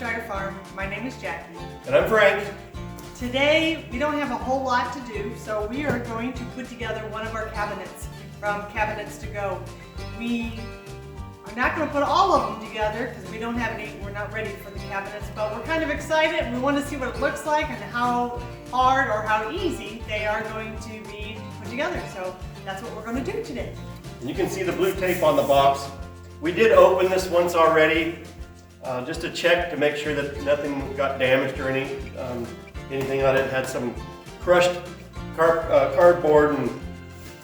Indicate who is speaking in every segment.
Speaker 1: Burkeshire Farm. My name is Jackie.
Speaker 2: And I'm Frank.
Speaker 1: Today we don't have a whole lot to do, so we are going to put together one of our cabinets from Cabinets to Go. We are not going to put all of them together because we don't have any, we're not ready for the cabinets, but we're kind of excited and we want to see what it looks like and how hard or how easy they are going to be put together. So that's what we're going to do today.
Speaker 2: And you can see the blue tape on the box. We did open this once already, just to check to make sure that nothing got damaged or anything on it. Had some crushed cardboard, and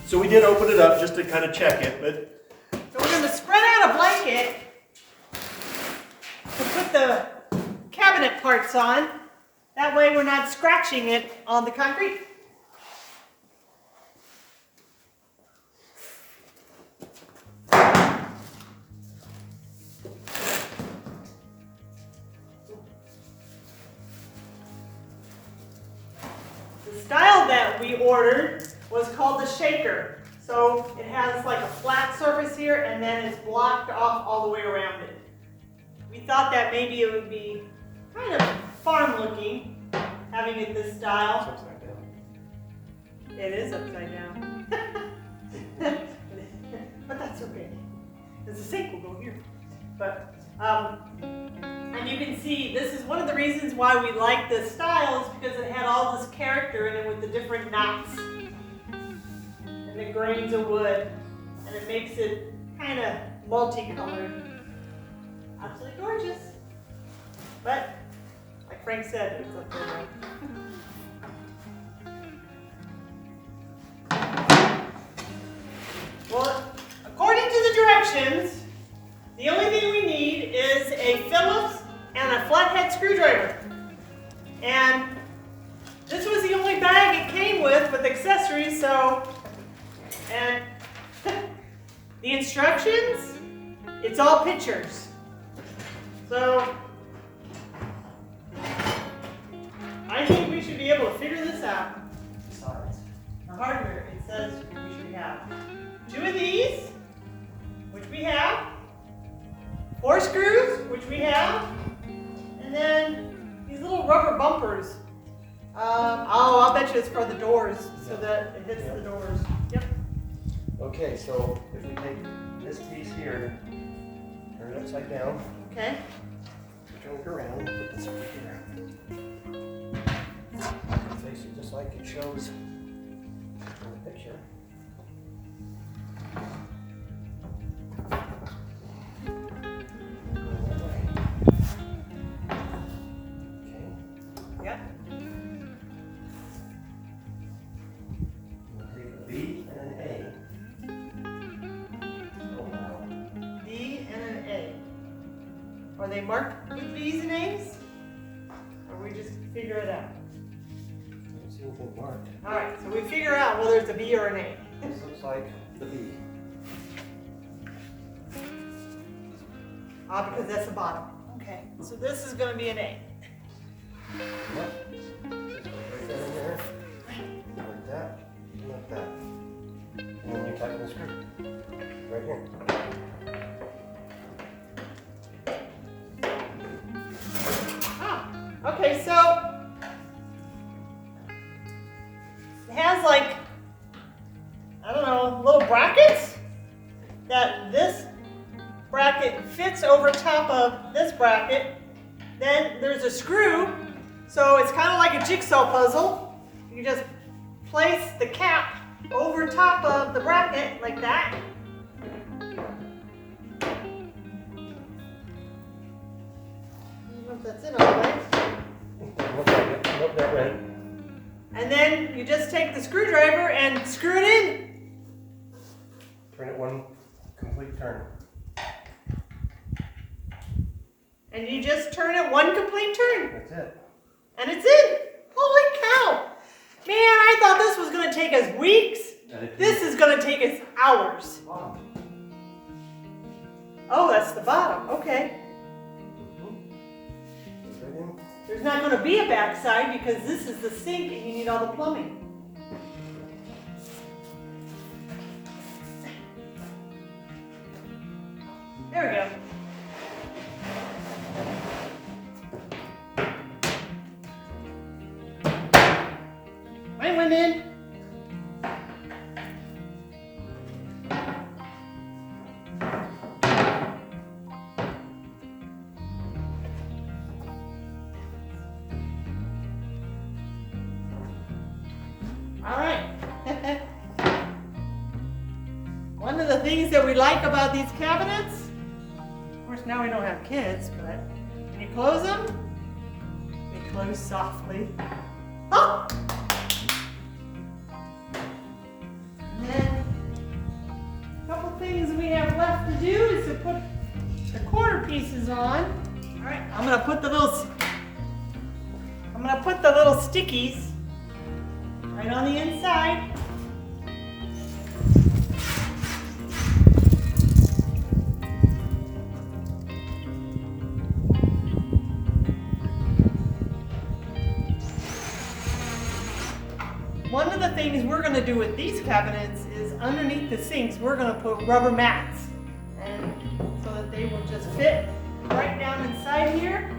Speaker 2: so we did open it up just to kind of check it. But
Speaker 1: so we're going to spread out a blanket to put the cabinet parts on. That way we're not scratching it on the concrete. The style that we ordered was called the shaker. So it has like a flat surface here and then it's blocked off all the way around it. We thought that maybe it would be kind of farm looking, having it this style.
Speaker 2: it's upside down.
Speaker 1: It is upside down. But that's okay. Because the sink will go here. But, and you can see, this is one of the reasons why we like this style is because it had all this character in it with the different knots and the grains of wood. And it makes it kind of multicolored. Absolutely gorgeous. But, like Frank said, it's up there. Well, according to the directions, the only thing we need is a Phillips and a flathead screwdriver. And this was the only bag it came with accessories, so, and the instructions, it's all pictures. So, I think we should be able to figure this out.
Speaker 2: Besides,
Speaker 1: The hardware, it says we should have 2 of these, which we have, 4 screws, which we have, and then these little rubber bumpers. I'll bet you it's for the doors, so that it hits the doors. Yep.
Speaker 2: okay, so if we take this piece here, turn it upside down,
Speaker 1: Okay.
Speaker 2: turn it around, and put this over here. Face it just like it shows in the picture. Okay.
Speaker 1: Yep.
Speaker 2: We'll take a B and an A. Oh wow.
Speaker 1: B and an A. Are they marked with B's and A's? Or we just figure it out?
Speaker 2: I don't see anything marked.
Speaker 1: Alright, so we figure out whether it's a B or an A.
Speaker 2: This looks like the B.
Speaker 1: Because that's the bottom. Okay, so this is going to be an A.
Speaker 2: Yep. Just right there in there. Like that. And like that. And then you tighten the screw. Right here.
Speaker 1: Okay, so it has like, I don't know, little brackets that this bracket fits over top of this bracket. Then there's a screw, so it's kind of like a jigsaw puzzle. You just place the cap over top of the bracket like that. I don't know if that's in all the way.
Speaker 2: Look that way.
Speaker 1: And then you just take the screwdriver and screw it in.
Speaker 2: Turn it one complete turn.
Speaker 1: And you just turn it one complete turn.
Speaker 2: That's it.
Speaker 1: And it's in. Holy cow. Man, I thought this was going to take us weeks. This is going to take us hours. Oh, that's the bottom. Okay. There's not going to be a backside because this is the sink and you need all the plumbing. There we go. things that we like about these cabinets, of course now we don't have kids, but when you close them, they close softly. Oh! And then a couple things we have left to do is to put the corner pieces on. All right, I'm gonna put the little stickies right on the inside. One of the things we're going to do with these cabinets is underneath the sinks, we're going to put rubber mats, and so that they will just fit right down inside here.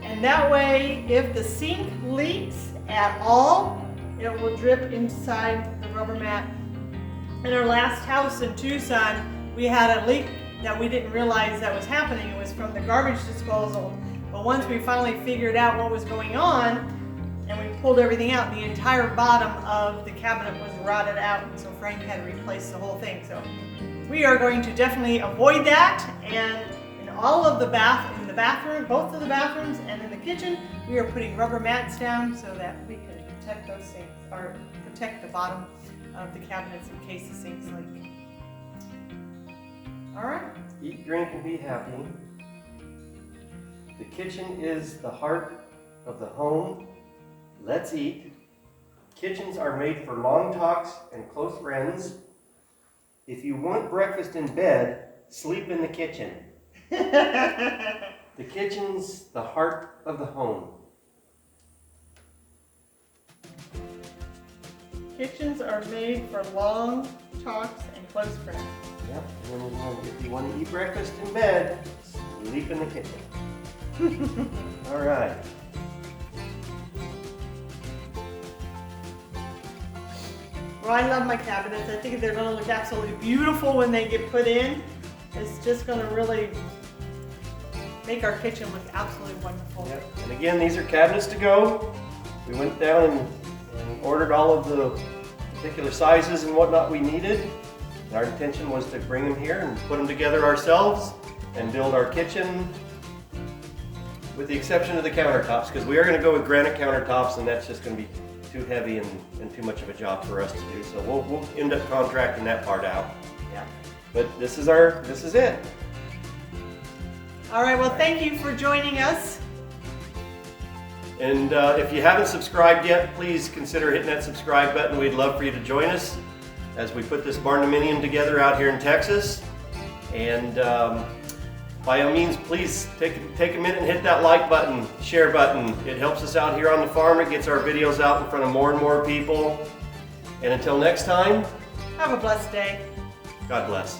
Speaker 1: And that way, if the sink leaks at all, it will drip inside the rubber mat. In our last house in Tucson, we had a leak that we didn't realize that was happening. It was from the garbage disposal. But once we finally figured out what was going on, and we pulled everything out, the entire bottom of the cabinet was rotted out, and so Frank had to replace the whole thing. So we are going to definitely avoid that, and in all of the bathroom, both of the bathrooms and in the kitchen, we are putting rubber mats down so that we can protect those sinks, or protect the bottom of the cabinets in case the sinks leak. All right.
Speaker 2: Eat, drink, and be happy. The kitchen is the heart of the home. Let's eat. Kitchens are made for long talks and close friends. If you want breakfast in bed, sleep in the kitchen. The kitchen's the heart of the home.
Speaker 1: Kitchens are made for long talks and close friends.
Speaker 2: Yep. And then if you want to eat breakfast in bed, sleep in the kitchen. All right.
Speaker 1: Well, I love my cabinets. I think they're going to look absolutely beautiful when they get put in. It's just going to really make our kitchen look absolutely wonderful.
Speaker 2: Yep. And again, these are cabinets to go. We went down and ordered all of the particular sizes and whatnot we needed. And our intention was to bring them here and put them together ourselves and build our kitchen, with the exception of the countertops, because we are going to go with granite countertops, and that's just going to be too heavy and too much of a job for us to do. So we'll end up contracting that part out.
Speaker 1: Yeah.
Speaker 2: But this is it.
Speaker 1: All right, well, thank you for joining us.
Speaker 2: And if you haven't subscribed yet, please consider hitting that subscribe button. We'd love for you to join us as we put this Barndominium together out here in Texas. And by all means, please take a minute and hit that like button, share button. It helps us out here on the farm. It gets our videos out in front of more and more people. And until next time,
Speaker 1: have a blessed day.
Speaker 2: God bless.